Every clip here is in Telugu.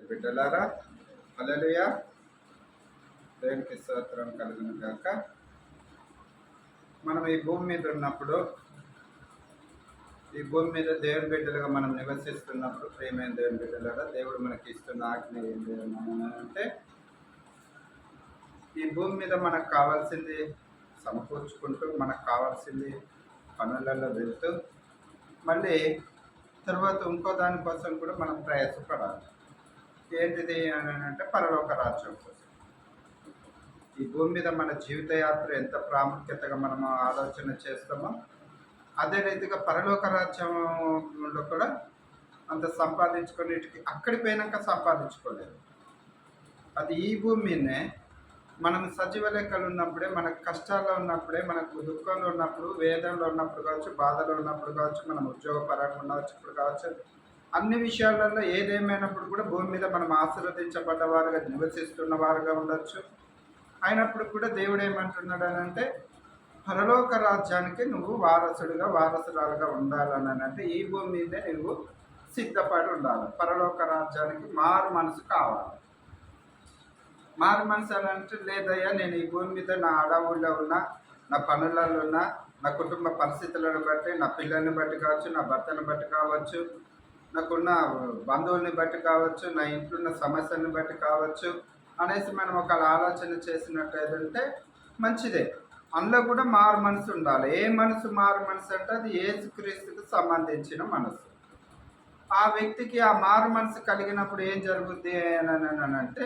బిడ్డలారా, హల్లెలూయా, దేవునికి స్తోత్రం కలుగును గాక. మనం ఈ భూమి మీద ఉన్నప్పుడు, ఈ భూమి మీద దేవుని బిడ్డలుగా మనం నివసిస్తున్నప్పుడు, ప్రియమైన దేవుని బిడ్డలారా, దేవుడు మనకి ఇస్తున్న ఆజ్ఞ ఏంటి అంటే, ఈ భూమి మీద మనకు కావాల్సింది సమకూర్చుకుంటూ, మనకు కావాల్సింది పనులలో వెళ్తూ, మళ్ళీ తర్వాత ఇంకో దానికోసం కూడా మనం ప్రయాసపడాలి. ఏంటిది అని అంటే పరలోక రాజ్యం కోసం. ఈ భూమి మీద మన జీవిత యాత్ర ఎంత ప్రాముఖ్యతగా మనము ఆలోచన చేస్తామో, అదే రీతిగా పరలోక రాజ్యంలో కూడా అంత సంపాదించుకునేటికి అక్కడికి పోయినాక సంపాదించుకోలేదు. అది ఈ భూమి మీదనే మనం సజీవ లెక్కలు ఉన్నప్పుడే, మనకు కష్టాల్లో ఉన్నప్పుడే, మనకు దుఃఖంలో ఉన్నప్పుడు, వేదనలో ఉన్నప్పుడు కావచ్చు, బాధలో ఉన్నప్పుడు కావచ్చు, మనం ఉద్యోగపరంగా ఉన్నప్పుడు కావచ్చు, అన్ని విషయాలలో ఏదేమైనప్పుడు కూడా భూమి మీద మనం ఆశీర్వదించబడ్డ వారుగా నివసిస్తున్న వారుగా ఉండొచ్చు. అయినప్పుడు కూడా దేవుడు ఏమంటున్నాడు అని అంటే, పరలోక రాజ్యానికి నువ్వు వారసుడుగా వారసురాలుగా ఉండాలని అంటే ఈ భూమి మీదే నువ్వు సిద్ధపడి ఉండాలి. పరలోక రాజ్యానికి మారు మనసు కావాలి. మారు మనసు అని అంటే, లేదయ్యా నేను ఈ భూమి మీద నా అడవుల్లో ఉన్నా, నా పనులలో ఉన్నా, నా కుటుంబ పరిస్థితులను బట్టి, నా పిల్లల్ని బట్టి కావచ్చు, నా భర్తను బట్టి కావచ్చు, నాకున్న బంధువుల్ని బట్టి కావచ్చు, నా ఇంట్లో ఉన్న సమస్యలను బట్టి కావచ్చు అనేసి మనం ఒక ఆలోచన చేసినట్టయితే మంచిదే. అందులో కూడా మారు మనసు ఉండాలి. ఏ మనసు మారు మనసు అంటే అది యేసుక్రీస్తుకు సంబంధించిన మనసు. ఆ వ్యక్తికి ఆ మారు మనసు కలిగినప్పుడు ఏం జరుగుద్ది అని అంటే,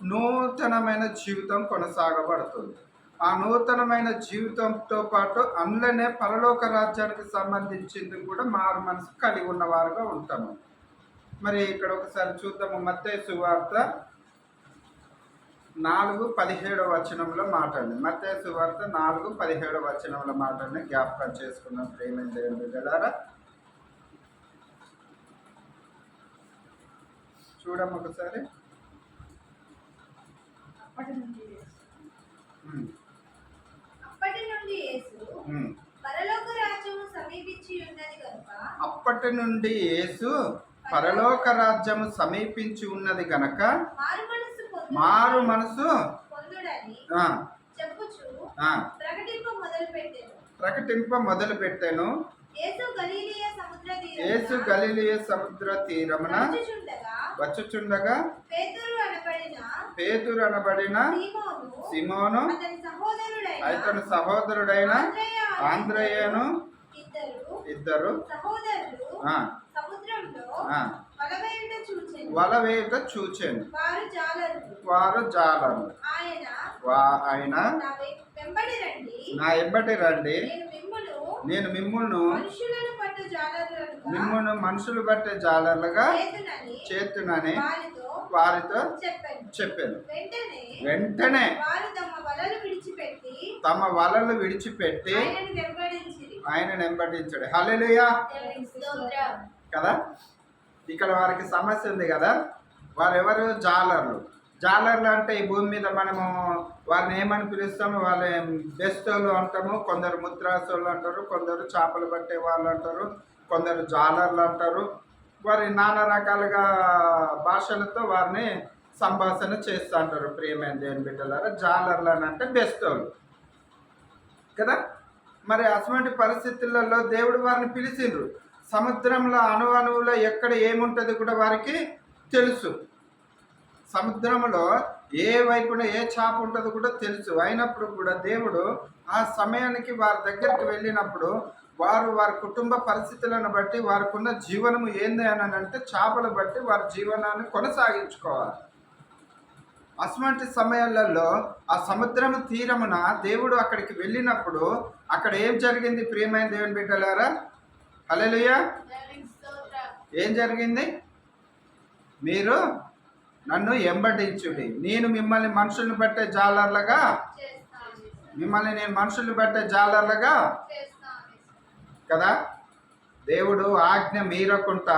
నూతనమైన జీవితం కొనసాగబడుతుంది. ఆ నూతనమైన జీవితంతో పాటు అందులోనే పరలోక రాజ్యానికి సంబంధించింది కూడా మారు మనసు కలిగి ఉన్నవారుగా ఉంటాము. మరి ఇక్కడ ఒకసారి చూద్దాము. మత్తయి సువార్త 4:17 మాటల్ని, మత్తయి సువార్త 4:17 మాటల్ని జ్ఞాపకం చేసుకున్నాం. ప్రేమైన దేవుని బిడ్డలారా, చూడము ఒకసారి. అప్పటి నుండి యేసు పరలోక రాజ్యము సమీపించి ఉన్నది గనుక మారు మనసు ప్రకటింప మొదలు పెట్టాను. యేసు గలిలయ సముద్ర తీరమున వచ్చుచుండగా పేతురు అనబడిన సిమోను అతని సహోదరుడైన ఆంద్రయ్యను ఇద్దరు వల వేయుట చూచెను. వారు జాలరు. ఆయన నా ఎబ్బటి రండి, నేను మిమ్మును మనుషులు బట్టే జాలర్లుగా చేతునని వారితో చెప్పాను. వెంటనే తమ వలలు విడిచిపెట్టి ఆయన వెంబడించాడు. హల్లెలూయా కదా. ఇక్కడ వారికి సమస్య ఉంది కదా. వారెవరు? జాలర్లు. జాలర్లు అంటే ఈ భూమి మీద మనము వారిని ఏమని పిలుస్తాము? వాళ్ళు బెస్తోళ్ళు అంటాము, కొందరు ముద్రాసోళ్ళు అంటారు, కొందరు చేపలు పట్టే వాళ్ళు అంటారు, కొందరు జాలర్లు అంటారు. వారి నానా రకాలుగా భాషలతో వారిని సంభాషణ చేస్తూ అంటారు. ప్రియమైన దేవుని బిడ్డలారా, జాలర్లు అని అంటే బెస్తోళ్ళు కదా. మరి అటువంటి పరిస్థితులలో దేవుడు వారిని పిలిచిండ్రు. సముద్రంలో అణువులో ఎక్కడ ఏముంటుంది కూడా వారికి తెలుసు. సముద్రంలో ఏ వైపున ఏ చేప ఉంటుందో కూడా తెలుసు. అయినప్పుడు కూడా దేవుడు ఆ సమయానికి వారి దగ్గరికి వెళ్ళినప్పుడు వారి కుటుంబ పరిస్థితులను బట్టి, వారికి ఉన్న జీవనము ఏంది అని అంటే చేపలు బట్టి వారి జీవనాన్ని కొనసాగించుకోవాలి. అటువంటి సమయాలలో ఆ సముద్రము తీరమున దేవుడు అక్కడికి వెళ్ళినప్పుడు అక్కడ ఏం జరిగింది? ప్రియమైన దేవుని బిడ్డలారా, హల్లెలూయా, ఏం జరిగింది? మీరు నన్ను ఎంబడించుడి, నేను మిమ్మల్ని మనుషుల్ని బట్టే జాలర్లుగా కదా. దేవుడు ఆజ్ఞ మీరకుండా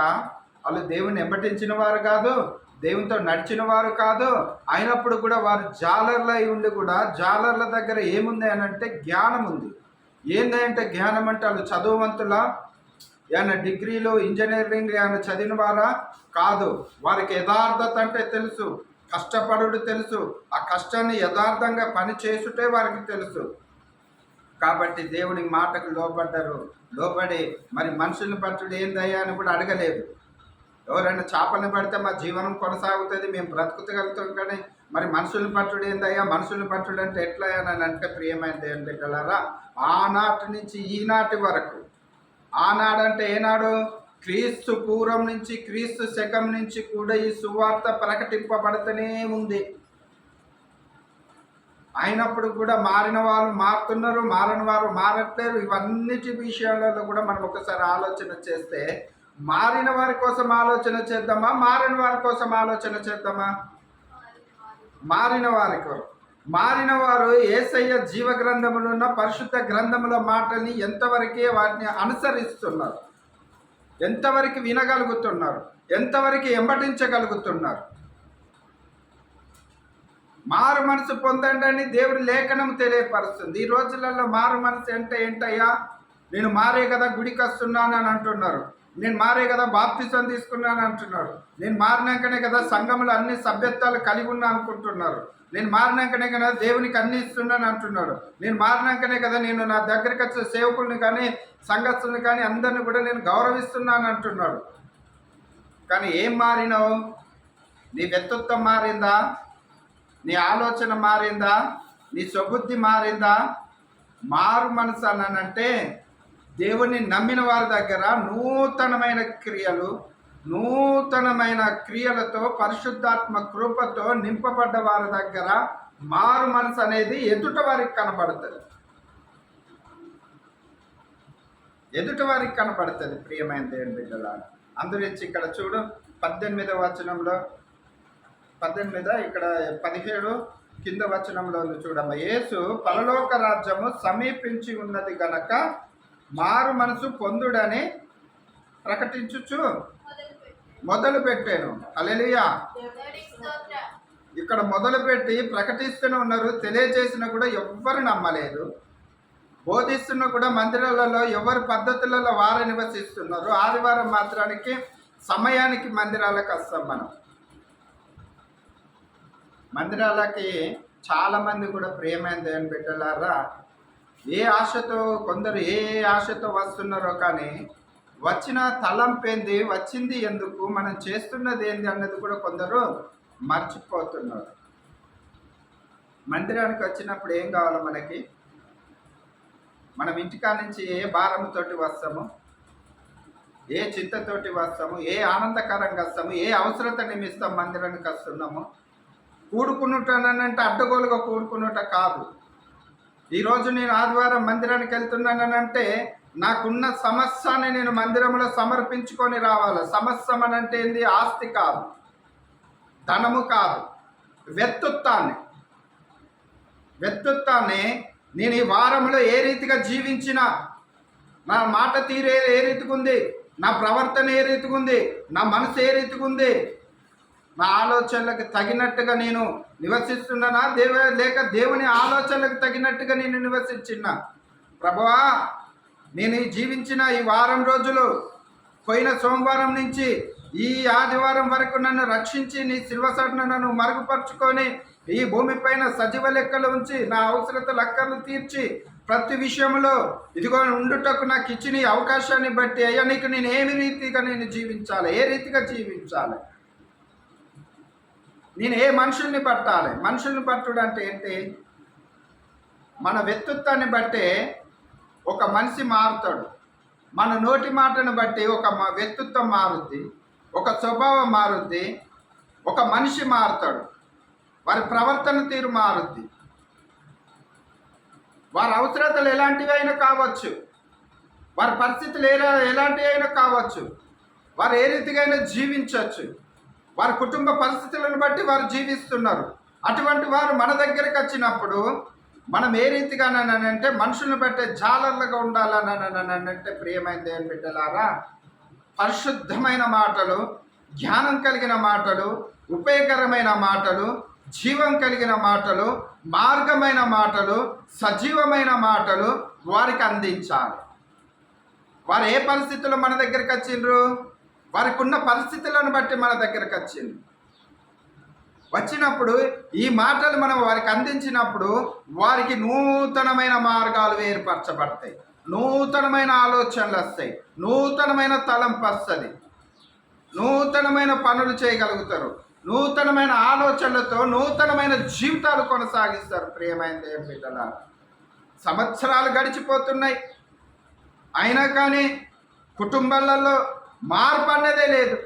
వాళ్ళు దేవుని ఎంబడించిన వారు కాదు, దేవునితో నడిచిన వారు కాదు. అయినప్పుడు కూడా వారు జాలర్లు అయి ఉండి కూడా జాలర్ల దగ్గర ఏముంది అని అంటే జ్ఞానం ఉంది. ఏంటంటే జ్ఞానం అంటే వాళ్ళు చదువువంతుల ఏమైనా డిగ్రీలు ఇంజనీరింగ్ ఏమైనా చదివిన వారా కాదు. వారికి యథార్థత అంటే తెలుసు, కష్టపడుడు తెలుసు, ఆ కష్టాన్ని యథార్థంగా పని చేసుటే వారికి తెలుసు. కాబట్టి దేవుని మాటకు లోబడి మరి మనుషుల్ని పట్టుడు ఏందయ్యా అని కూడా అడగలేదు. ఎవరైనా చేపలను పడితే మా జీవనం కొనసాగుతుంది, మేము బ్రతుకుతగలుగుతాం, కానీ మరి మనుషుల్ని పట్టుడు ఏందయ్యా, మనుషుల్ని పట్టుడు అంటే ఎట్లా అని అంటే ప్రియమైన దేవుని బిడ్డలారా, ఆనాటి నుంచి ఈనాటి వరకు, ఆనాడంటే ఏనాడు, క్రీస్తు పూర్వం నుంచి క్రీస్తు శకం నుంచి కూడా ఈ సువార్త ప్రకటింపబడుతూనే ఉంది. అయినప్పుడు కూడా మారిన వారు మారుతున్నారు, మారని వారు మారట్లేరు. ఇవన్నిటి విషయాలలో కూడా మనం ఒకసారి ఆలోచన చేస్తే, మారిన వారి కోసం ఆలోచన చేద్దామా, మారిన వారి కోసం ఆలోచన చేద్దామా? మారిన వారు యేసయ్య జీవ గ్రంథములో ఉన్న పరిశుద్ధ గ్రంథముల మాటని ఎంతవరకే వాటిని అనుసరిస్తున్నారు, ఎంతవరకు వినగలుగుతున్నారు, ఎంతవరకు ఎంబటించగలుగుతున్నారు. మారు మనసు పొందండి అని దేవుడి లేఖనం తెలియపరుస్తుంది. ఈ రోజులలో మారు మనసు అంటే ఏంటయ్యా, నేను మారే కదా గుడికి వస్తున్నాను అని అంటున్నారు, నేను మారే కదా బాప్తిసం తీసుకున్నాను అంటున్నారు, నేను మారినాకనే కదా సంఘంలో అన్ని సభ్యత్వాలు కలిగి ఉన్నా అనుకుంటున్నారు, నేను మారినాకనే కదా దేవునికి అన్ని ఇస్తున్నాను అంటున్నాడు, నేను మారినాకనే కదా నేను నా దగ్గరికి వచ్చే సేవకుల్ని కానీ సంఘస్థుల్ని కానీ అందరిని కూడా నేను గౌరవిస్తున్నాను అంటున్నాడు. కానీ ఏం మారినావు? నీ వ్యక్తిత్వం మారిందా? నీ ఆలోచన మారిందా? నీ స్వబుద్ధి మారిందా? మారు మనసు అనంటే దేవుని నమ్మిన వారి దగ్గర నూతనమైన క్రియలతో పరిశుద్ధాత్మ కృపతో నింపబడ్డ వారి దగ్గర మారు మనసు అనేది ఎదుట వారికి కనబడుతుంది. ప్రియమైన దేవుని బిడ్డలారా, అందురించి ఇక్కడ చూడు 18వ వచనంలో 18 ఇక్కడ 17 కింద వచనంలో చూడమ్మ. యేసు పరలోక రాజ్యము సమీపించి ఉన్నది గనక మారు మనసు పొందుడని ప్రకటించుచు మొదలు పెట్టాను. హల్లెలూయా. ఇక్కడ మొదలుపెట్టి ప్రకటిస్తూనే ఉన్నారు, తెలియజేసినా కూడా ఎవ్వరు నమ్మలేదు. బోధిస్తున్నా కూడా మందిరాలలో ఎవరి పద్ధతులలో వారు నివసిస్తున్నారు. ఆదివారం మాత్రానికి సమయానికి మందిరాలకు వస్తాం. మనం మందిరాలకి చాలామంది కూడా ప్రియమైన దేవుని బిడ్డలారా, కొందరు ఏ ఆశతో వస్తున్నారో కానీ వచ్చిన తలంపేంది, వచ్చింది ఎందుకు, మనం చేస్తున్నది ఏంది అన్నది కూడా కొందరు మర్చిపోతున్నారు. మందిరానికి వచ్చినప్పుడు ఏం కావాలో మనకి, మనం ఇంటికా నుంచి ఏ భారంతోటి వస్తాము, ఏ చింతతోటి వస్తాము, ఏ ఆనందకరంగా వస్తాము, ఏ అవసరత నిమిత్తం మందిరానికి వస్తున్నాము. కూడుకున్నట్టనంటే అడ్డగోలుగా కూడుకున్నట్ట కాదు. ఈరోజు నేను ఆదివారం మందిరానికి వెళ్తున్నానంటే నాకున్న సమస్యని నేను మందిరంలో సమర్పించుకొని రావాలి. సమస్య అనంటే ఏంది? ఆస్తి కాదు, ధనము కాదు, వ్యక్తిత్వాన్ని నేను ఈ వారంలో ఏ రీతిగా జీవించినా, నా మాట తీరే ఏ రీతిగా ఉంది, నా ప్రవర్తన ఏ రీతిగా ఉంది, నా మనసు ఏ రీతిగా ఉంది, నా ఆలోచనలకు తగినట్టుగా నేను నివసిస్తున్నానా, లేక దేవుని ఆలోచనలకు తగినట్టుగా నేను నివసించినా? ప్రభువా, నేను జీవించిన ఈ వారం రోజులు, పోయిన సోమవారం నుంచి ఈ ఆదివారం వరకు నన్ను రక్షించి నీ శిల్వసడను నన్ను మరుగుపరుచుకొని ఈ భూమిపైన సజీవ లెక్కలు ఉంచి నా అవసరతలు అక్కర్లు తీర్చి ప్రతి విషయంలో ఇదిగో ఉండుటకు నాకు ఇచ్చిన ఈ అవకాశాన్ని బట్టి అయ్యా నీకు నేను ఏ రీతిగా నేను జీవించాలి, ఏ రీతిగా జీవించాలి, నేను ఏ మనుషుల్ని పట్టాలి. మనుషుల్ని పట్టుడు అంటే ఏంటి? మన వ్యక్తిత్వాన్ని బట్టే ఒక మనిషి మారుతాడు. మన నోటి మాటను బట్టి ఒక వ్యక్తిత్వం మారుద్ది, ఒక స్వభావం మారుద్ది, ఒక మనిషి మారుతాడు, వారి ప్రవర్తన తీరు మారుద్ది. వారి అవసరతలు ఎలాంటివి అయినా కావచ్చు, వారి పరిస్థితులు ఎలాంటివి అయినా కావచ్చు, వారు ఏ రీతిగా అయినా జీవించవచ్చు. వారి కుటుంబ పరిస్థితులను బట్టి వారు జీవిస్తున్నారు. అటువంటి వారు మన దగ్గరికి వచ్చినప్పుడు మనం ఏ రీతిగానంటే మనుషులను బట్టే జాలర్లుగా ఉండాలనంటే ప్రియమైన దేవుని బిడ్డలారా, పరిశుద్ధమైన మాటలు, జ్ఞానం కలిగిన మాటలు, ఉపయోగకరమైన మాటలు, జీవం కలిగిన మాటలు, మార్గమైన మాటలు, సజీవమైన మాటలు వారికి అందించాలి. వారు ఏ పరిస్థితుల్లో మన దగ్గరికి వచ్చిండ్రు? వారికి ఉన్న పరిస్థితులను బట్టి మన దగ్గరికి వచ్చినప్పుడు ఈ మాటలు మనం వారికి అందించినప్పుడు వారికి నూతనమైన మార్గాలు ఏర్పరచబడతాయి, నూతనమైన ఆలోచనలు వస్తాయి, నూతనమైన తలంపు వస్తుంది, నూతనమైన పనులు చేయగలుగుతారు, నూతనమైన ఆలోచనలతో నూతనమైన జీవితాలు కొనసాగిస్తారు. ప్రియమైన దేవుని బిడ్డలారా, సంవత్సరాలు గడిచిపోతున్నాయి, అయినా కానీ కుటుంబాలలో మార్పు అన్నదే లేదు.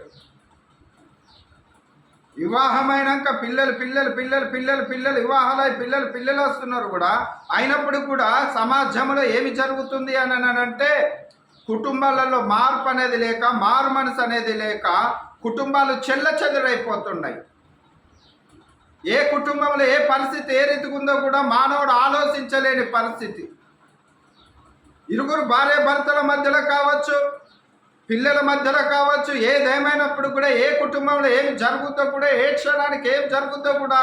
వివాహమైనాక పిల్లలు వివాహాలై పిల్లలు వస్తున్నారు కూడా. అయినప్పుడు కూడా సమాజంలో ఏమి జరుగుతుంది అని అంటే కుటుంబాలలో మార్పు అనేది లేక, మారు మనసు అనేది లేక కుటుంబాలు చెల్లచెదరైపోతున్నాయి. ఏ కుటుంబంలో ఏ పరిస్థితి ఏ రీతిగా ఉందో కూడా మానవుడు ఆలోచించలేని పరిస్థితి. ఇరుగురు భార్య భర్తల మధ్యలో కావచ్చు, పిల్లల మధ్యలో కావచ్చు, ఏదేమైనప్పుడు కూడా ఏ కుటుంబంలో ఏమి జరుగుతుందో కూడా, ఏ క్షణానికి ఏం జరుగుతుందో కూడా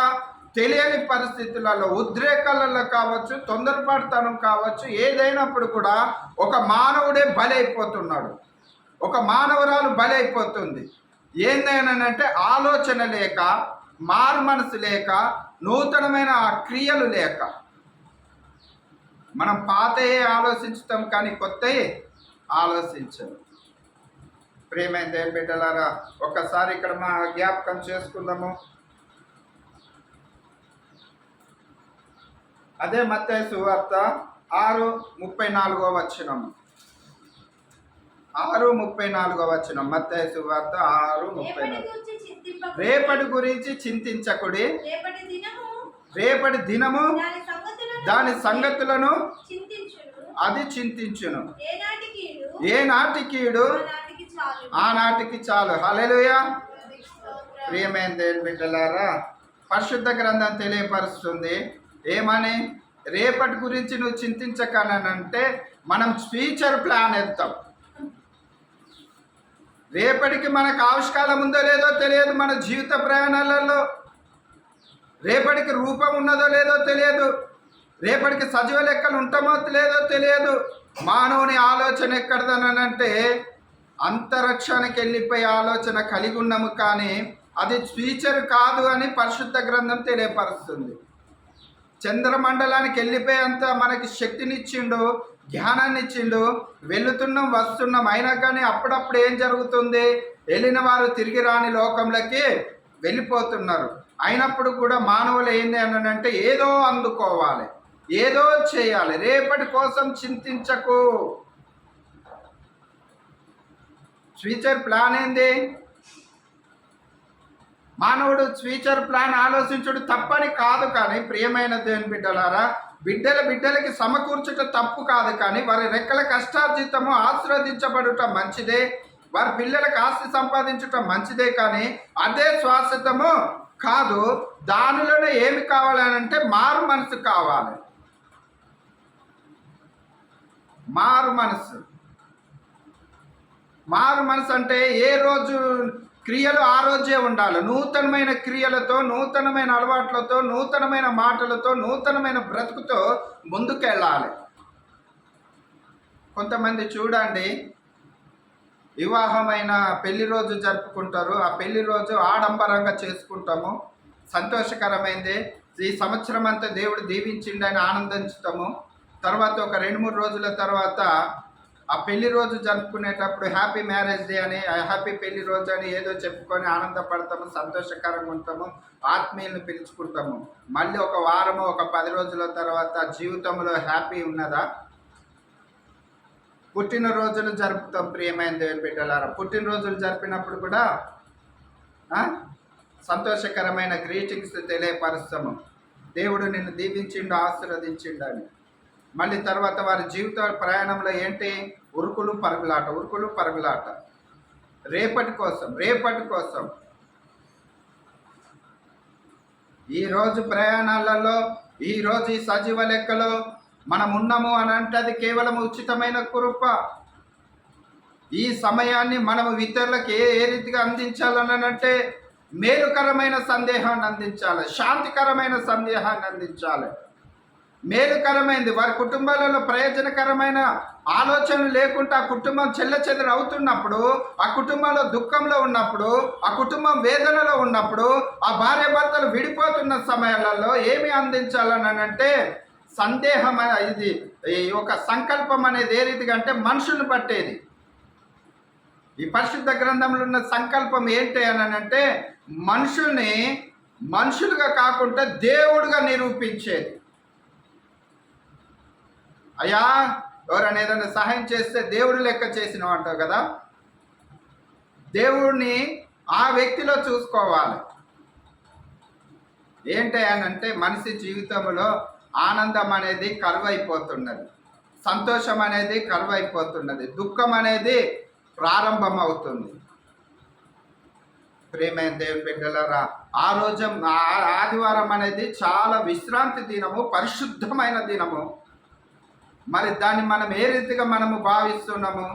తెలియని పరిస్థితులలో, ఉద్రేకాలలో కావచ్చు, తొందరపాటుతనం కావచ్చు, ఏదైనప్పుడు కూడా ఒక మానవుడే బలైపోతున్నాడు, ఒక మానవురాలు బలైపోతుంది. ఏందనంటే ఆలోచన లేక, మారు మనసు లేక, నూతనమైన క్రియలు లేక. మనం పాతయే ఆలోచించుతాం కానీ కొత్తయే ఆలోచించం. ప్రియమైన దేవుని బిడ్డలారా, ఒక్కసారి ఇక్కడ మా జ్ఞాపకం చేసుకుందాము. అదే మత్తయి సువార్త 6:34 వచనం. 6:34 వచనం. మత్తయి సువార్త 6:34. రేపటి గురించి చింతించకుడి, రేపటి దినము దాని సంగతులను అది చింతించును. ఏనాటి కీడు ఆనాటికి చాలు. హల్లెలూయా. ప్రియమైన దేవుని బిడ్డలారా, పరిశుద్ధ గ్రంథం తెలియపరుస్తుంది ఏమని? రేపటి గురించి నువ్వు చింతించకనంటే మనం ఫ్యూచర్ ప్లాన్ ఎత్తాం. రేపటికి మనకు ఆవిష్కారం ఉందో లేదో తెలియదు. మన జీవిత ప్రయాణాలలో రేపటికి రూపం ఉన్నదో లేదో తెలియదు. రేపటికి సజీవ లెక్కలు ఉంటామో లేదో తెలియదు. మానవుని ఆలోచన ఎక్కడదనంటే అంతరిక్షానికి వెళ్ళిపోయే ఆలోచన కలిగి ఉన్నాము, కానీ అది ఫ్యూచర్ కాదు అని పరిశుద్ధ గ్రంథం తెలియపరుస్తుంది. చంద్రమండలానికి వెళ్ళిపోయేంత మనకి శక్తినిచ్చిండు, జ్ఞానాన్ని ఇచ్చిండు, వెళుతున్నాం వస్తున్నాం. అయినా కానీ అప్పుడప్పుడు ఏం జరుగుతుంది? వెళ్ళిన వారు తిరిగి రాని లోకంలోకి వెళ్ళిపోతున్నారు. అయినప్పుడు కూడా మానవులు ఏంది అని అంటే ఏదో అందుకోవాలి, ఏదో చేయాలి. రేపటి కోసం చింతించకు. ఫ్యూచర్ ప్లాన్ ఏంది? మానవుడు ఫ్యూచర్ ప్లాన్ ఆలోచించుడు తప్పని కాదు, కానీ ప్రియమైన దేవుని బిడ్డలారా, బిడ్డలకి సమకూర్చుట తప్పు కాదు, కానీ వారి రెక్కల కష్టార్జితము ఆశీర్వదించబడుట మంచిదే, వారి పిల్లలకు ఆస్తి సంపాదించుట మంచిదే, కానీ అదే శాశ్వతము కాదు. దానిలోనే ఏమి కావాలనంటే మారు మనసు కావాలి. మారు మనసు అంటే ఏ రోజు క్రియలు ఆ రోజే ఉండాలి. నూతనమైన క్రియలతో, నూతనమైన అలవాట్లతో, నూతనమైన మాటలతో, నూతనమైన బ్రతుకుతో ముందుకెళ్ళాలి. కొంతమంది చూడండి, వివాహమైన పెళ్లి రోజు జరుపుకుంటారు. ఆ పెళ్లి రోజు ఆడంబరంగా చేసుకుంటాము, సంతోషకరమైంది. ఈ సంవత్సరం అంతా దేవుడు దీవించిండని ఆనందించుతాము. తర్వాత ఒక 2-3 రోజుల తర్వాత ఆ పెళ్లి రోజు జరుపుకునేటప్పుడు హ్యాపీ మ్యారేజ్ డే అని, హ్యాపీ పెళ్లి రోజు అని ఏదో చెప్పుకొని ఆనందపడతాము, సంతోషకరంగా ఉంటాము, ఆత్మీయులను పిలుచుకుంటాము. మళ్ళీ ఒక వారము, ఒక 10 రోజుల తర్వాత జీవితంలో హ్యాపీ ఉన్నదా? పుట్టినరోజులు జరుపుతాం. ప్రియమైన దేవుని బిడ్డలారా, పుట్టినరోజులు జరిపినప్పుడు కూడా సంతోషకరమైన గ్రీటింగ్స్ తెలియపరుస్తాము. దేవుడు నిన్ను దీవించిండు, ఆశీర్వదించిండు అని. మళ్ళీ తర్వాత వారి జీవిత ప్రయాణంలో ఏంటి? ఉరుకులు పరుగులాట, రేపటి కోసం. ఈరోజు ప్రయాణాలలో, ఈరోజు ఈ సజీవ లెక్కలో మనం ఉన్నాము అని అంటే అది కేవలం ఉచితమైన కృప. ఈ సమయాన్ని మనము ఇతరులకు ఏ రీతిగా అందించాలని అంటే మేలుకరమైన సందేహాన్ని అందించాలి, శాంతికరమైన సందేహాన్ని అందించాలి. మేలుకరమైంది. వారి కుటుంబాలలో ప్రయోజనకరమైన ఆలోచనలు లేకుండా ఆ కుటుంబం చెల్లచెదరు అవుతున్నప్పుడు, ఆ కుటుంబంలో దుఃఖంలో ఉన్నప్పుడు, ఆ కుటుంబం వేదనలో ఉన్నప్పుడు, ఆ భార్యాభర్తలు విడిపోతున్న సమయాలలో ఏమి అందించాలని అంటే సందేహం. ఇది ఈ ఒక సంకల్పం అనేది ఏ రీతిగా అంటే మనుషులను పట్టేది. ఈ పరిశుద్ధ గ్రంథంలో ఉన్న సంకల్పం ఏంటి అని అంటే మనుషుల్ని మనుషులుగా కాకుండా దేవుడుగా నిరూపించేది. అయ్యా ఎవరైనా ఏదైనా సహాయం చేస్తే దేవుడు లెక్క చేసినావు అంటావు కదా, దేవుడిని ఆ వ్యక్తిలో చూసుకోవాలి. ఏంటి అని అంటే మనిషి జీవితంలో ఆనందం అనేది కరువైపోతున్నది, సంతోషం అనేది కరువైపోతున్నది, దుఃఖం అనేది ప్రారంభమవుతుంది. ప్రియమైన దేవుని బిడ్డలారా, ఆ రోజు ఆదివారం అనేది చాలా విశ్రాంతి దినము, పరిశుద్ధమైన దినము. మరి దాన్ని మనం ఏ రీతిగా మనము భావిస్తున్నాము?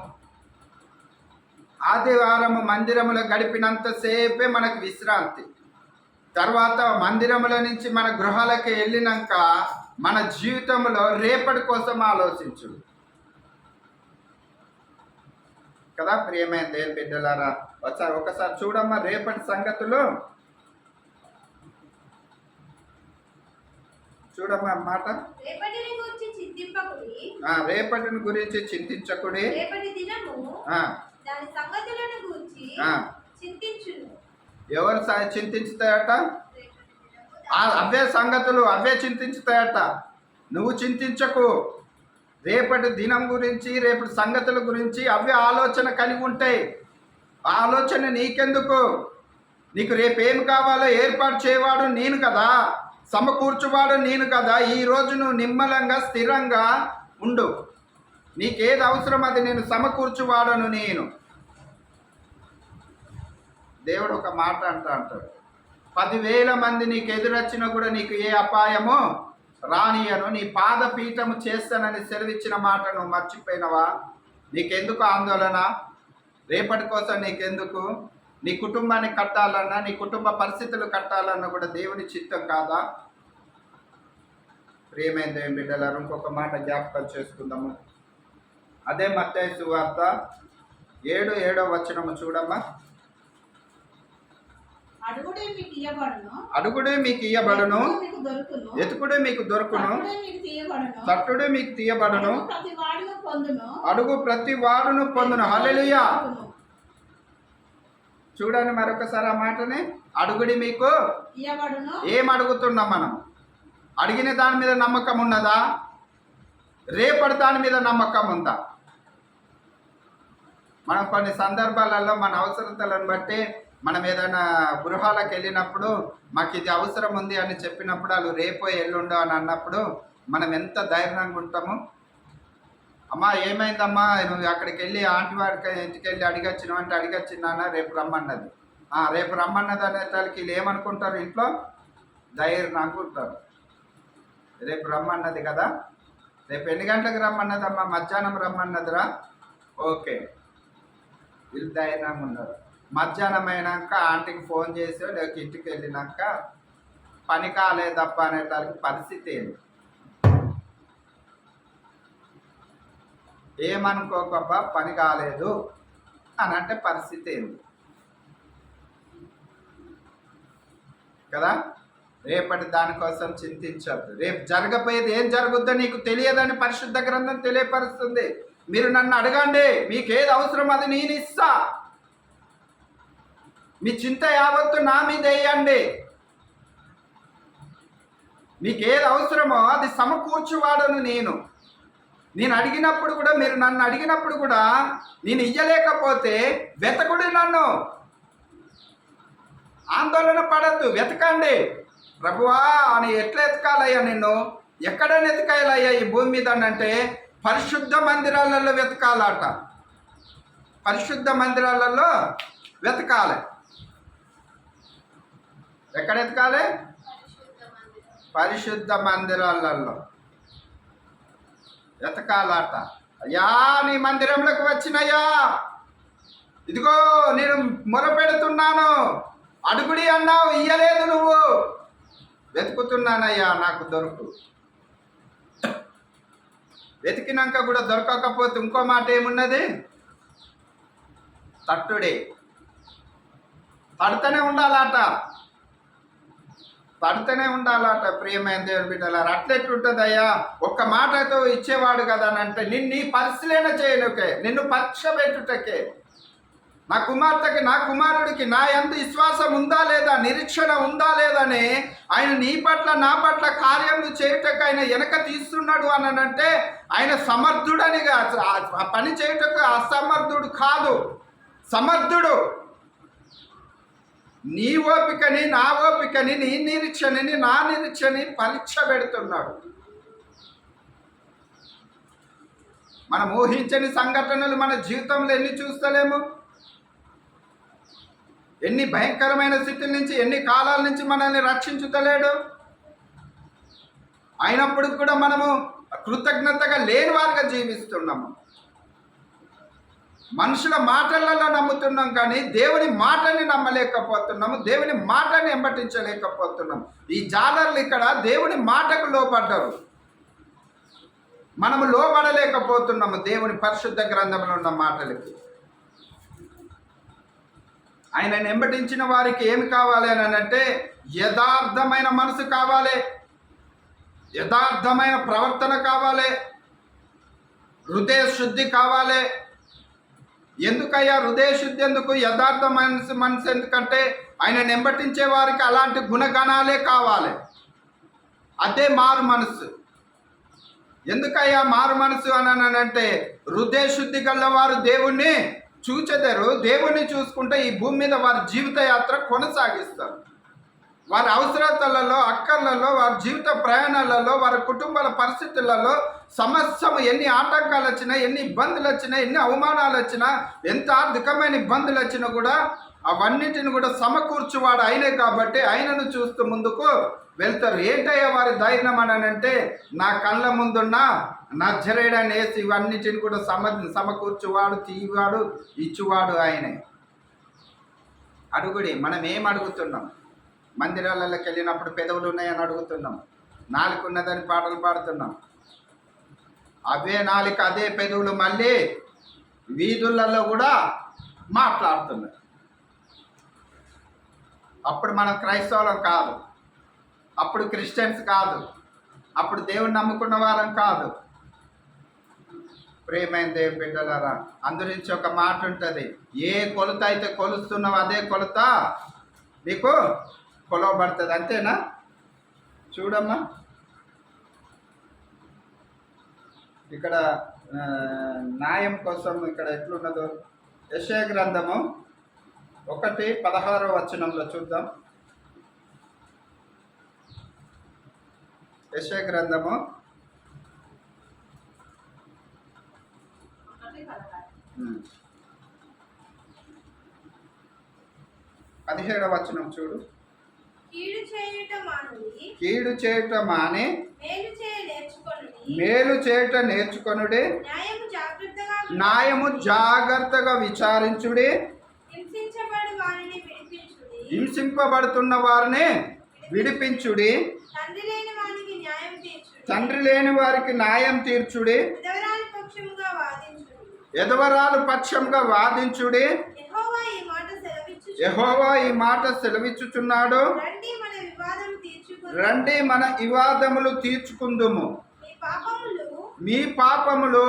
ఆదివారము మందిరములో గడిపినంతసేపే మనకు విశ్రాంతి. తర్వాత మందిరముల నుంచి మన గృహాలకు వెళ్ళినాక మన జీవితంలో రేపటి కోసం ఆలోచించు కదా. ప్రియమైన దేవుని బిడ్డలారా, ఒకసారి చూడమ్మా రేపటి సంగతులు. చూడమ్మా మాట, రేపటిని గురించి చింతించకుడి, ఎవరు చింతించుతాయట? అవే సంగతులు అవే చింతించుతాయట. నువ్వు చింతించకు. రేపటి దినం గురించి, రేపటి సంగతుల గురించి అవే ఆలోచన కలిగి ఉంటాయి. ఆ ఆలోచన నీకెందుకు? నీకు రేపు ఏం కావాలో ఏర్పాటు చేయవాడు నేను కదా, సమకూర్చువాడు నేను కదా. ఈరోజు నువ్వు నిమ్మలంగా స్థిరంగా ఉండు. నీకేది అవసరం అది నేను సమకూర్చువాడను నేను. దేవుడు ఒక మాట అంటాడు, 10,000 మంది నీకు ఎదురొచ్చినా కూడా నీకు ఏ అపాయమో రానియను, నీ పాదపీఠము చేస్తానని సెలవిచ్చిన మాట నువ్వు మర్చిపోయినవా? నీకెందుకు ఆందోళన? రేపటి కోసం నీకెందుకు? నీ కుటుంబాన్ని కట్టాలన్నా, నీ కుటుంబ పరిస్థితులు కట్టాలన్నా కూడా దేవుని చిత్తం కాదా? ప్రియమైన దేవుని బిడ్డలారా, ఇంకొక మాట జ్ఞాపకం చేసుకుందాము. అదే మత్తయి సువార్త 7:7 వచనము చూడమ్మా. అడుగుడే మీకు ఇయ్యబడును, ఎతుకుడే మీకు దొరుకును, తట్టుడే మీకు తీయబడును, అడుగు ప్రతి వాడును పొందును. హల్లెలూయా. చూడండి మరొకసారి ఆ మాటని. అడుగుడి మీకు ఏం అడుగుతున్నాం మనం? అడిగిన దాని మీద నమ్మకం ఉన్నదా? రేపటి దాని మీద నమ్మకం ఉందా? మనం కొన్ని సందర్భాలలో మన అవసరతలను బట్టి మనం ఏదైనా గృహాలకు వెళ్ళినప్పుడు మాకు ఇది అవసరం ఉంది అని చెప్పినప్పుడు వాళ్ళు రేపో ఎల్లుండో అని అన్నప్పుడు మనం ఎంత ధైర్యంగా ఉంటాము. అమ్మా ఏమైందమ్మా, నువ్వు అక్కడికి వెళ్ళి ఆంటీ వారికి ఇంటికి వెళ్ళి అడిగొచ్చినావు అంటే అడిగొచ్చినానా, రేపు రమ్మన్నది. రేపు రమ్మన్నది అనే తలకి వీళ్ళు ఏమనుకుంటారు? ఇంట్లో ధైర్యం అనుకుంటారు. రేపు రమ్మన్నది కదా, రేపు ఎన్ని గంటలకు రమ్మన్నదమ్మా? మధ్యాహ్నం రమ్మన్నదిరా. ఓకే, వీళ్ళు ధైర్యంగా ఉన్నారు. మధ్యాహ్నం అయినాక ఆంటీకి ఫోన్ చేసి లేక ఇంటికి వెళ్ళినాక పని కాలేదప్ప అనేటానికి పరిస్థితి ఏంటి? ఏమనుకోకబ్బా పని కాలేదు అని అంటే పరిస్థితి ఏంటి కదా. రేపటి దానికోసం చింతించద్దు. రేపు జరగపోయేది ఏం జరుగుద్దో నీకు తెలియదని పరిశుద్ధ గ్రంథం తెలియపరుస్తుంది. మీరు నన్ను అడగండి, మీకేది అవసరం అది నేను ఇస్తా. మీ చింత యావత్తు నా మీద వేయండి. మీకేది అవసరమో అది సమకూర్చువాడను నేను. నేను అడిగినప్పుడు కూడా, మీరు నన్ను అడిగినప్పుడు కూడా నేను ఇయ్యలేకపోతే వెతకుడి నన్ను. ఆందోళన పడద్దు, వెతకండి. ప్రభువా అని ఎట్లా ఎతకాలయ్యా? నిన్ను ఎక్కడ వెతకాలయ్యా ఈ భూమి మీద అంటే పరిశుద్ధ మందిరాలలో వెతకాలట. పరిశుద్ధ మందిరాలలో వెతకాలి. ఎక్కడ ఎతకాలి? పరిశుద్ధ మందిరాలలో వెతకాలట. అయ్యా నీ మందిరంలోకి వచ్చినయ్యా, ఇదిగో నేను మొరపెడుతున్నాను, అడుగుడి అన్నావు, ఇయ్యలేదు నువ్వు, వెతుకుతున్నానయ్యా నాకు దొరుకు. వెతికినాక కూడా దొరకకపోతే ఇంకో మాట ఏమున్నది? తట్టుడే. తడుతూనే ఉండాలట, తడుతూనే ఉండాలట. ప్రియమైన దేవుని బిడ్డలారా, అట్లెట్లుంటుందయ్యా? ఒక్క మాటతో ఇచ్చేవాడు కదా అని అంటే నీ పరిశీలన చేయనుకే, నిన్ను పరీక్ష పెట్టుటకే. నా కుమార్తెకి, నా కుమారుడికి నా యందు విశ్వాసం ఉందా లేదా, నిరీక్షణ ఉందా లేదని ఆయన నీ పట్ల నా పట్ల కార్యములు చేయుటకు ఆయన వెనక తీస్తున్నాడు అని అంటే ఆయన సమర్థుడనిగా, ఆ పని చేయుటకు అసమర్థుడు కాదు, సమర్థుడు. నీ ఓపికని, నా ఓపికని, నీ నిరీక్షణని, నా నిరీక్షని పరీక్ష పెడుతున్నాడు. మనం ఊహించని సంఘటనలు మన జీవితంలో ఎన్ని చూస్తలేము? ఎన్ని భయంకరమైన స్థితుల నుంచి, ఎన్ని కాలాల నుంచి మనల్ని రక్షించుతలేడు. అయినప్పుడు కూడా మనము కృతజ్ఞతగా లేని వారిగా జీవిస్తున్నాము. మనుషుల మాటలలో నమ్ముతున్నాం కానీ దేవుని మాటని నమ్మలేకపోతున్నాము, దేవుని మాటని ఎంబటించలేకపోతున్నాము. ఈ జాలర్లు ఇక్కడ దేవుని మాటకు లోబడ్డారు, మనము లోబడలేకపోతున్నాము దేవుని పరిశుద్ధ గ్రంథంలో ఉన్న మాటలకి. ఆయనను ఎంబటించిన వారికి ఏమి కావాలి అని అంటే యథార్థమైన మనసు కావాలి, యథార్థమైన ప్రవర్తన కావాలి, హృదయ శుద్ధి కావాలి. ఎందుకయ్యా హృదయ శుద్ధి ఎందుకు, యథార్థ మనసు ఎందుకంటే ఆయనను ఎంబటించే వారికి అలాంటి గుణగణాలే కావాలి. అదే మారు మనసు. ఎందుకయ్యా మారు మనసు అని అంటే హృదయ శుద్ధి గలవారు దేవుణ్ణి చూచెదరు, దేవుణ్ణి చూసుకుంటే ఈ భూమి మీద వారి జీవిత యాత్ర కొనసాగిస్తారు. వారి అవసరతలలో, అక్కర్లలో, వారి జీవిత ప్రయాణాలలో, వారి కుటుంబాల పరిస్థితులలో సమస్యము ఎన్ని ఆటంకాలు వచ్చినా, ఎన్ని ఇబ్బందులు వచ్చినా, ఎన్ని అవమానాలు వచ్చినా, ఎంత ఆర్థికమైన ఇబ్బందులు వచ్చినా కూడా అవన్నిటిని కూడా సమకూర్చువాడు ఆయనే కాబట్టి ఆయనను చూస్తూ ముందుకు వెళ్తారు. ఏంటయ్యా వారి ధైర్యం అని అంటే నా కళ్ళ ముందున్న నజరేయుడైన యేసు ఇవన్నిటిని కూడా సమకూర్చువాడు, తీయవాడు, ఇచ్చువాడు ఆయనే. అడుగుడి, మనం ఏం అడుగుతున్నాం? మందిరాలలోకి వెళ్ళినప్పుడు పెదవులు ఉన్నాయని అడుగుతున్నాం, నాలుక ఉన్నదని పాటలు పాడుతున్నాం. అవే నాలుక, అదే పెదవులు మళ్ళీ వీధులలో కూడా మాట్లాడుతున్నాం. అప్పుడు మనం క్రైస్తవులం కాదు, అప్పుడు క్రిస్టియన్స్ కాదు, అప్పుడు దేవుని నమ్ముకున్న వారం కాదు. ప్రియమైన దేవుని బిడ్డలారా, అందురించి ఒక మాట ఉంటుంది, ఏ కొలత అయితే కొలుస్తున్నావు అదే కొలత నీకు కొలవబడుతుంది. అంతేనా? చూడమ్మా, ఇక్కడ న్యాయం కోసం ఇక్కడ ఎట్లున్నదో యెషయా గ్రంథము 1:16 వచనంలో చూద్దాం. యెషయా గ్రంథము 17వ వచనం చూడు. కీడు చేయుట మాని మేలు చేయుట నేర్చుకొనుడి, న్యాయము జాగ్రత్తగా విచారించుడి, హింసింపబడుతున్న వారిని విడిపించుడి, తండ్రి లేని వారికి న్యాయం తీర్చుడి, ఎదవరాలు పక్షంగా వాదించుడి. యెహోవా ఈ మాట సెలవిచ్చుచున్నాడు, రండి మన వివాదములు తీర్చుకుందుము. మీ పాపములు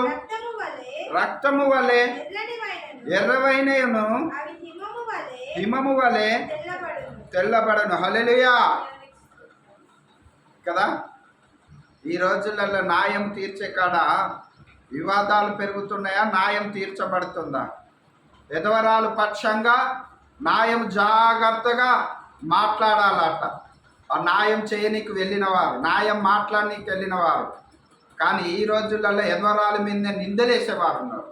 రక్తము వలె ఎర్రవైనను హిమము వలె తెల్లబడను. హల్లెలూయా కదా. ఈ రోజులలో న్యాయం తీర్చే కాడ వివాదాలు పెరుగుతున్నాయా? న్యాయం తీర్చబడుతుందా? ఎదవరాలు పక్షంగా న్యాయం జాగ్రత్తగా మాట్లాడాలట. ఆ న్యాయం చేయనీకి వెళ్ళిన వారు, న్యాయం మాట్లాడనీకి వెళ్ళిన వారు. కానీ ఈ రోజులలో ఎదవరాల మీద నిందలేసేవారు ఉన్నారు.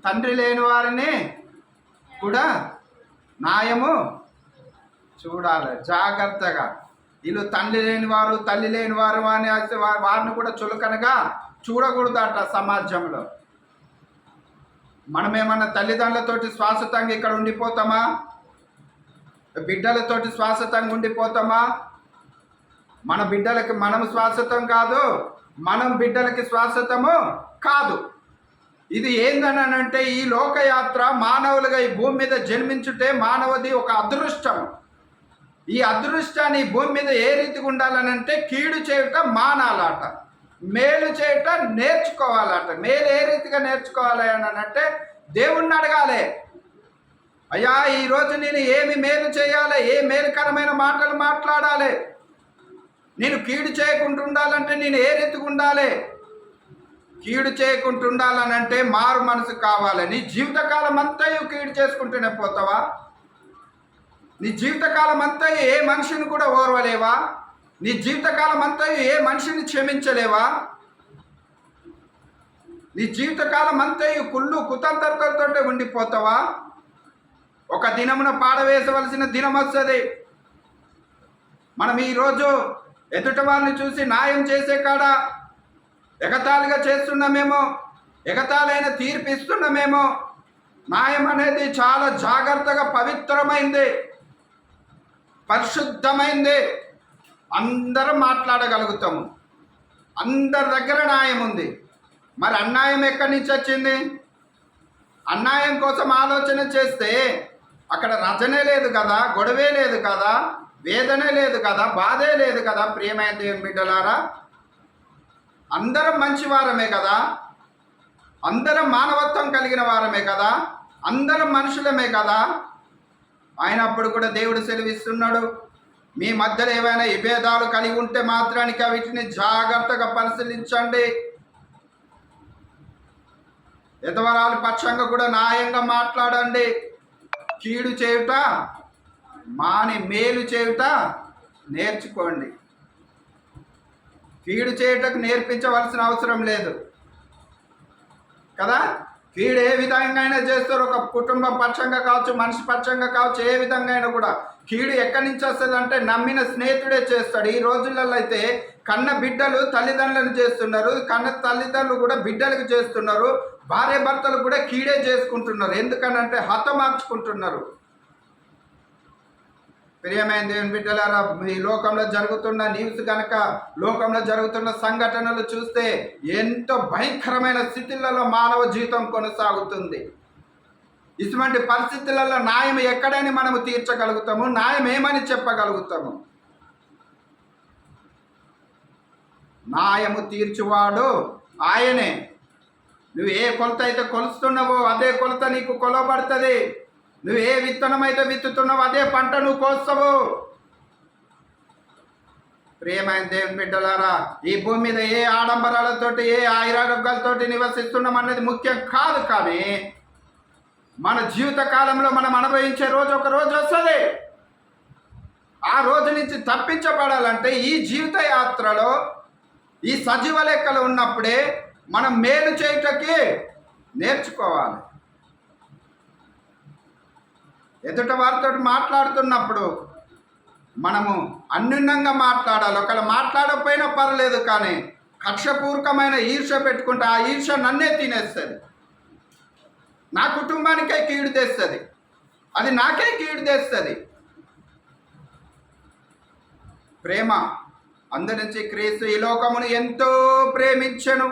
తండ్రి లేని వారిని కూడా న్యాయము చూడాలి జాగ్రత్తగా. వీళ్ళు తండ్రి లేని వారు, తల్లి లేని వారు అని వారిని కూడా చులకనగా చూడకూడదట సమాజంలో. మనమేమన్నా తల్లిదండ్రులతోటి శాశ్వతంగా ఇక్కడ ఉండిపోతామా? బిడ్డలతోటి శాశ్వతంగా ఉండిపోతామా? మన బిడ్డలకి మనము శాశ్వతం కాదు, మనం బిడ్డలకి శాశ్వతము కాదు. ఇది ఏందనంటే ఈ లోకయాత్ర మానవులుగా ఈ భూమి మీద జన్మించుటే మానవది ఒక అదృష్టం. ఈ అదృష్టాన్ని ఈ భూమి మీద ఏ రీతిగా ఉండాలనంటే కీడు చేయుట మానాలట, మేలు చేయుట నేర్చుకోవాలట. మేలు ఏ రీతిగా నేర్చుకోవాలి అని అంటే దేవుణ్ణి అడగాలి, అయ్యా ఈరోజు నేను ఏమి మేలు చేయాలి, ఏ మేలుకరమైన మాటలు మాట్లాడాలి, నేను కీడు చేయకుండా ఉండాలంటే నేను ఏ రీతిగా ఉండాలి. కీడు చేయకుండా ఉండాలనంటే మారు మనసు కావాలి. నీ జీవితకాలం అంతా కీడు చేసుకుంటూనే పోతావా? నీ జీవితకాలం అంతా ఏ మనిషిని కూడా ఓర్వలేవా? నీ జీవితకాలం అంతా ఏ మనిషిని క్షమించలేవా? నీ జీవితకాలం అంతా కుళ్ళు కుతంత్రతలతో ఉండిపోతావా? ఒక దినమున పాడవేసవలసిన దినం వస్తుంది. మనం ఈరోజు ఎదుటి వారిని చూసి న్యాయం చేసే కాడ ఎగతాళిగా చేస్తున్నామేమో, ఎగతాళైన తీర్పు ఇస్తున్నామేమో. న్యాయం అనేది చాలా జాగ్రత్తగా పవిత్రమైంది, పరిశుద్ధమైంది. అందరం మాట్లాడగలుగుతాము, అందరి దగ్గర న్యాయం ఉంది. మరి అన్యాయం ఎక్కడి నుంచి వచ్చింది? అన్యాయం కోసం ఆలోచన చేస్తే అక్కడ రచనే లేదు కదా, గొడవే లేదు కదా, వేదనే లేదు కదా, బాధే లేదు కదా. ప్రియమైన దేవుని బిడ్డలారా, అందరం మంచివారమే కదా, అందరం మానవత్వం కలిగిన వారమే కదా, అందరం మనుషులమే కదా. అయినప్పుడు కూడా దేవుడు సెలవిస్తున్నాడు, మీ మధ్యలో ఏవైనా విభేదాలు కలిగి ఉంటే మాత్రానికి వీటిని జాగ్రత్తగా పరిశీలించండి. ఎదవరాలు పక్షంగా కూడా న్యాయంగా మాట్లాడండి. కీడు చేయుట మాని మేలు చేయుట నేర్చుకోండి. కీడు చేయుటకు నేర్పించవలసిన అవసరం లేదు కదా. కీడు ఏ విధంగా అయినా చేస్తారు, ఒక కుటుంబం పక్షంగా కావచ్చు, మనిషి పక్షంగా కావచ్చు, ఏ విధంగా అయినా కూడా కీడు ఎక్కడి నుంచి వస్తుంది అంటే నమ్మిన స్నేహితుడే చేస్తాడు. ఈ రోజులలో అయితే కన్న బిడ్డలు తల్లిదండ్రులను చేస్తున్నారు, కన్న తల్లిదండ్రులు కూడా బిడ్డలకు చేస్తున్నారు, భార్య భర్తలు కూడా కీడే చేసుకుంటున్నారు. ఎందుకనంటే హతమార్చుకుంటున్నారు. ప్రియమైన దేవుని బిడ్డలారా, ఈ లోకంలో జరుగుతున్న న్యూస్ కనుక, లోకంలో జరుగుతున్న సంఘటనలు చూస్తే ఎంతో భయంకరమైన స్థితిలలో మానవ జీవితం కొనసాగుతుంది. ఇటువంటి పరిస్థితులలో న్యాయం ఎక్కడని మనము తీర్చగలుగుతాము? న్యాయం ఏమని చెప్పగలుగుతాము? న్యాయము తీర్చువాడు ఆయనే. నువ్వు ఏ కొలత అయితే కొలుస్తున్నావో అదే కొలత నీకు కొలవబడుతుంది. నువ్వు ఏ విత్తనం అయితే విత్తుతున్నావో అదే పంట నువ్వు కోస్తావు. ప్రియమైన దేవుని బిడ్డలారా, ఈ భూమి మీద ఏ ఆడంబరాలతోటి ఏ ఆయురారోగ్యాలతోటి నివసిస్తున్నాం అనేది ముఖ్యం కాదు. కానీ మన జీవిత కాలంలో మనం అనుభవించే రోజు ఒక రోజు వస్తుంది. ఆ రోజు నుంచి తప్పించబడాలంటే ఈ జీవిత యాత్రలో ఈ సజీవ లెక్కలు ఉన్నప్పుడే మనం మేలు చేయుటకి నేర్చుకోవాలి. ఎదుట వారితో మాట్లాడుతున్నప్పుడు మనము అన్యూన్యంగా మాట్లాడాలి. ఒకవేళ మాట్లాడకపోయినా పర్లేదు, కానీ కక్షపూర్వకమైన ఈర్ష్య పెట్టుకుంటే ఆ ఈర్ష్య నన్నే తినేస్తుంది, నా కుటుంబానికే కీడు తెస్తుంది, అది నాకే కీడు తెస్తుంది. ప్రేమ అందరించి క్రీస్తు ఈ లోకమును ఎంతో ప్రేమించెను,